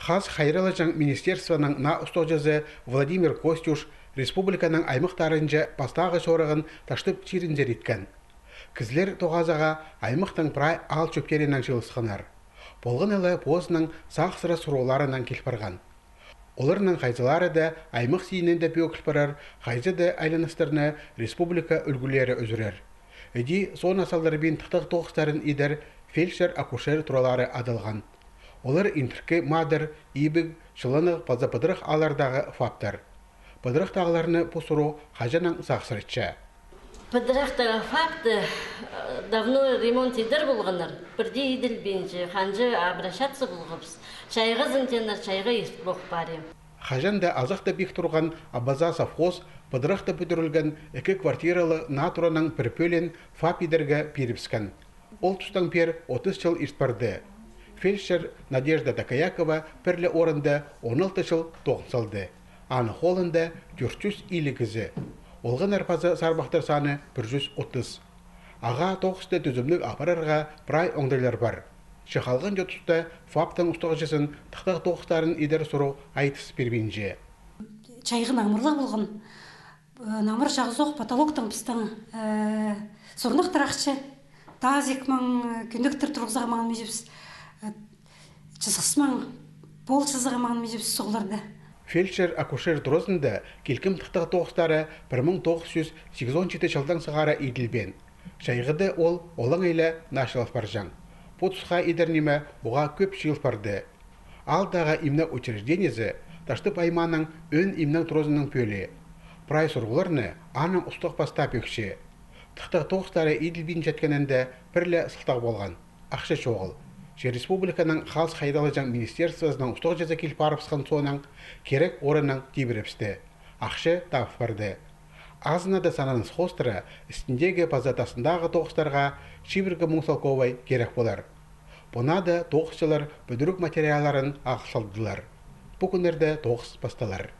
Хас хайралажан министерствоның на устожазы Владимир Костюш республиканың аймақтарынжа пастағы сорығын таштып чиріндер еткен. Кізлер тоғазаға аймақтың прай ал чөптерінен жылысқанар. Болғын әлі позының сақ-сыра сұруларынан келпірған. Оларның қайзылары да аймақ сейінен де бөк келпірар, қайзы да айланыстарына республика үлгілері өзірер. Әді сон асалдарбен тұқтық тоғыстарын идер фельдшер-акушер туралары адылған. Олар интіркі мадыр, ибіг, жыланы пазапыдырық алардағы фаптар. Пыдырық тағыларыны посыру қажанан сақсырытша. Пыдырақтағы фапты давно ремонт едір болғанар. Бірде еділ бенжі, қанжы обращаться болғапыз. Шайға зіңтенлер, шайға естіп боқ барем. Қажанда азақта бек тұрған абаза совхоз пыдырықта бүдірілген 2 квартиралы натураның пірпөлен фап едірге періпскен. Ол тұстан пер 30 жыл иртпарды. Фельдшер Надежда Такаякова пірлі орында 16 жыл тоғынсалды. Аны холында 400 илігізі. Олған әрпазы сарбақтар саны 130. Аға тоғысты түзімлік апарарға прай оңдайлар бар. Шықалған жотыста фаптың ұстағышысын тақтақ тоғыстарын идер сұру айтыс бербенже. Чайғы намырлық болған. Намыр жағызоқ потолоктың пістің сұрнық тұрақшы. Тазик маң, күндіктір тұрғызаға маған межепсіз. Чызғыс маң, пол чызыға маған межепсіз соғыларды. Фельдшер-акушер тұрызында келкім тұқтағы тоғыстары 1987 жылдан сығара еділбен. Шайғыды ол олың ейлі нашылық баржан. Потысқа едернеме оға көп шиыл барды. Алдағы имна учреждениесі таштып айманың өн имнің тұрызының пөлі. Прай сұрғыларыны аның ұстық бастап өкші. Тұқтағы тоғыстары еділбен жәткенінде бірлі сылтақ болған. Ақшы шоғыл. Республиканың хас хайдалыжан министерствосының ұстық жаза келіп арыпсқан соның керек орының тибіріпсті. Ақшы тап барды. Азына да сананыз хостыра үстіндегі пазатасындағы тоғыстарға шибіргі мұңсалковай керек болар. Бұна да тоғысшылар бүдірік материаларын ақсалдылар. Бұл күндерде тоғыс басталар.